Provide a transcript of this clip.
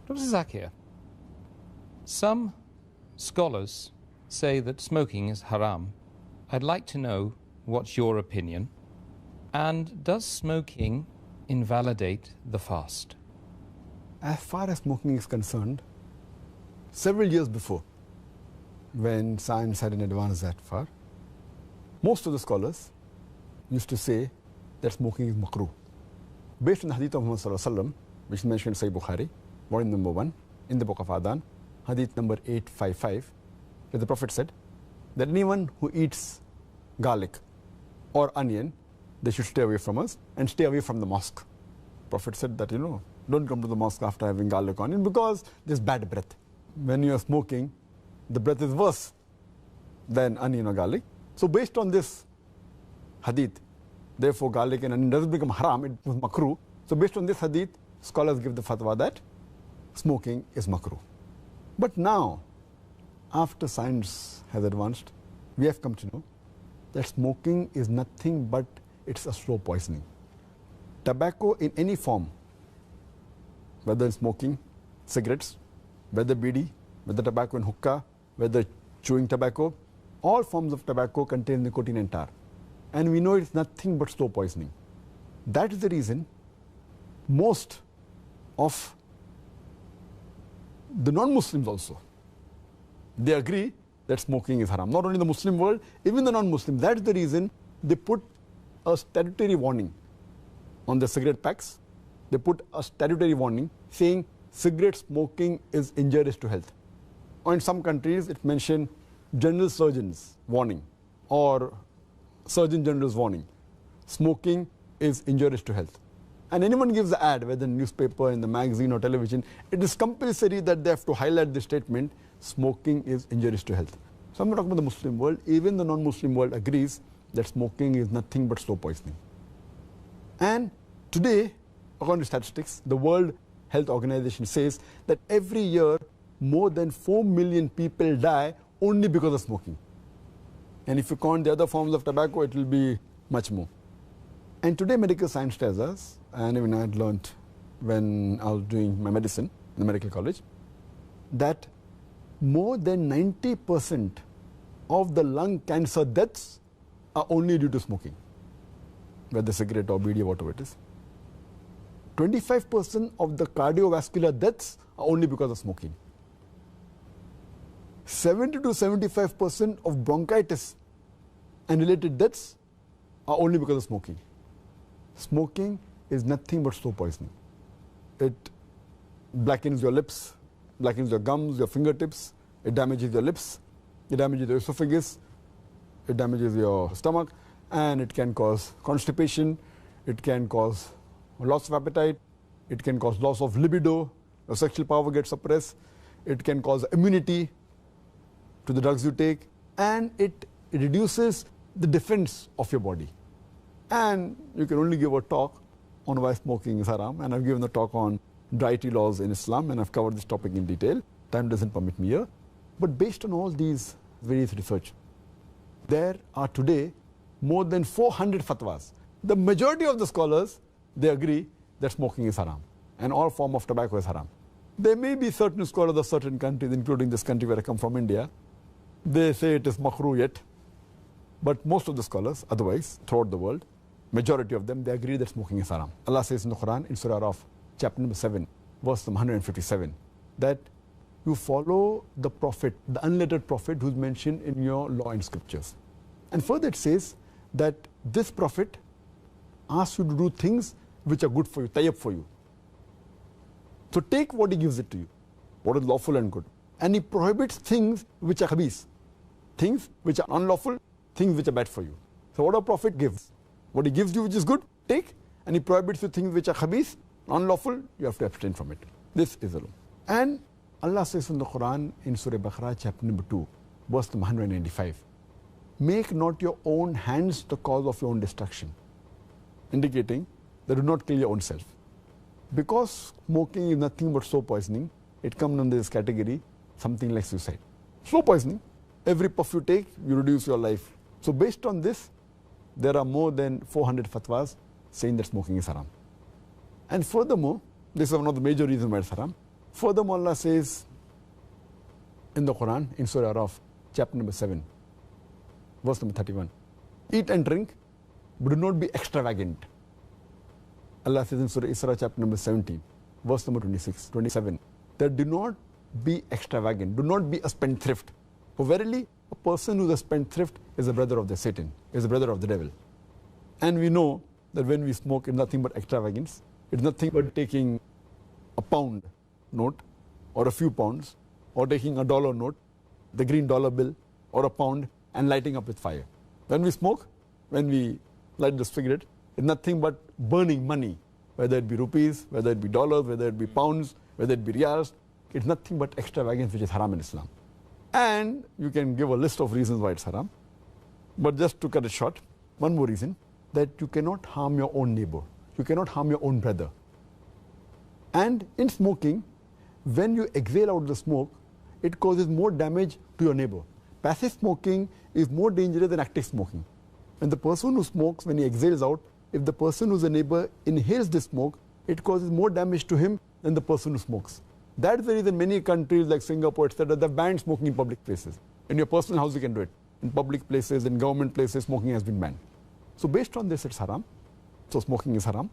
Dr. Zakir, some scholars say that smoking is haram. I'd like to know what's your opinion. And does smoking invalidate the fast? As far as smoking is concerned, several years before, when science hadn't advanced that far, most of the scholars used to say that smoking is makruh. Based on the hadith of Muhammad sallallahu alaihi wasallam, which is mentioned in Sahih Bukhari, volume number 1, in the book of Adhan, hadith number 855, where the Prophet said that anyone who eats garlic or onion, they should stay away from us and stay away from the mosque. Prophet said that, don't come to the mosque after having garlic or onion because there's bad breath. When you are smoking, the breath is worse than onion or garlic. So based on this hadith, therefore garlic and onion doesn't become haram, it was makruh. So based on this hadith, scholars give the fatwa that smoking is makruh. But now, after science has advanced, we have come to know that smoking is nothing but it's a slow poisoning. Tobacco in any form, whether smoking, cigarettes, whether bidi, whether tobacco and hookah, whether chewing tobacco, all forms of tobacco contain nicotine and tar. And we know it's nothing but slow poisoning. That is the reason most of the non-Muslims also, they agree that smoking is haram. Not only the Muslim world, even the non-Muslims. That's the reason they put a statutory warning on the cigarette packs. They put a statutory warning saying cigarette smoking is injurious to health. Or in some countries, it mentioned general surgeon's warning or surgeon general's warning. Smoking is injurious to health. And anyone gives the ad, whether in newspaper, in the magazine or television, it is compulsory that they have to highlight the statement, smoking is injurious to health. So I'm not talking about the Muslim world, even the non-Muslim world agrees that smoking is nothing but slow poisoning. And today, according to statistics, the World Health Organization says that every year more than 4 million people die only because of smoking. And if you count the other forms of tobacco, it will be much more. And today medical science tells us, and even I had learned when I was doing my medicine in the medical college, that more than 90% of the lung cancer deaths are only due to smoking, whether cigarette or bidi or whatever it is. 25% of the cardiovascular deaths are only because of smoking. 70 to 75% of bronchitis and related deaths are only because of smoking. Smoking is nothing but slow poisoning. It blackens your lips, blackens your gums, your fingertips, it damages your lips, it damages your esophagus, it damages your stomach, and it can cause constipation, it can cause loss of appetite, it can cause loss of libido, your sexual power gets suppressed, it can cause immunity to the drugs you take, and it reduces the defense of your body. And you can only give a talk on why smoking is haram, and I've given a talk on dietary laws in Islam, and I've covered this topic in detail. Time doesn't permit me here. But based on all these various research, there are today more than 400 fatwas. The majority of the scholars, they agree that smoking is haram, and all form of tobacco is haram. There may be certain scholars of certain countries, including this country where I come from, India, they say it is makruh yet. But most of the scholars, otherwise, throughout the world, majority of them, they agree that smoking is haram. Allah says in the Quran, in Surah Araf, chapter number 7, verse number 157, that you follow the prophet, the unlettered prophet who's mentioned in your law and scriptures. And further it says that this prophet asks you to do things which are good for you, tayyib for you. So take what he gives it to you, what is lawful and good. And he prohibits things which are khabis, things which are unlawful, things which are bad for you. So what a prophet gives, what he gives you which is good, take, and he prohibits you things which are khabis, unlawful, you have to abstain from it. This is the law. And Allah says in the Quran in Surah Baqarah chapter number 2, verse number 195, make not your own hands the cause of your own destruction, indicating that do not kill your own self. Because smoking is nothing but slow poisoning, it comes under this category, something like suicide. Slow poisoning, every puff you take, you reduce your life. So based on this, there are more than 400 fatwas saying that smoking is haram. And furthermore, this is one of the major reasons why it's haram. Furthermore, Allah says in the Quran, in Surah Araf, chapter number 7, verse number 31, eat and drink, but do not be extravagant. Allah says in Surah Isra, chapter number 17, verse number 27, that do not be extravagant, do not be a spendthrift. For verily, a person who is a spendthrift is a brother of the Satan, is a brother of the devil. And we know that when we smoke, it's nothing but extravagance. It's nothing but taking a pound note or a few pounds, or taking a dollar note, the green dollar bill, or a pound, and lighting up with fire. When we smoke, when we light the cigarette, it's nothing but burning money, whether it be rupees, whether it be dollars, whether it be pounds, whether it be riyals. It's nothing but extravagance, which is haram in Islam. And you can give a list of reasons why it's haram. But just to cut it short, one more reason, that you cannot harm your own neighbor. You cannot harm your own brother. And in smoking, when you exhale out the smoke, it causes more damage to your neighbor. Passive smoking is more dangerous than active smoking. And the person who smokes, when he exhales out, if the person who's a neighbor inhales the smoke, it causes more damage to him than the person who smokes. That's the reason many countries like Singapore, etc., they've banned smoking in public places. In your personal house, you can do it. In public places, in government places, smoking has been banned. So based on this, it's haram. So smoking is haram.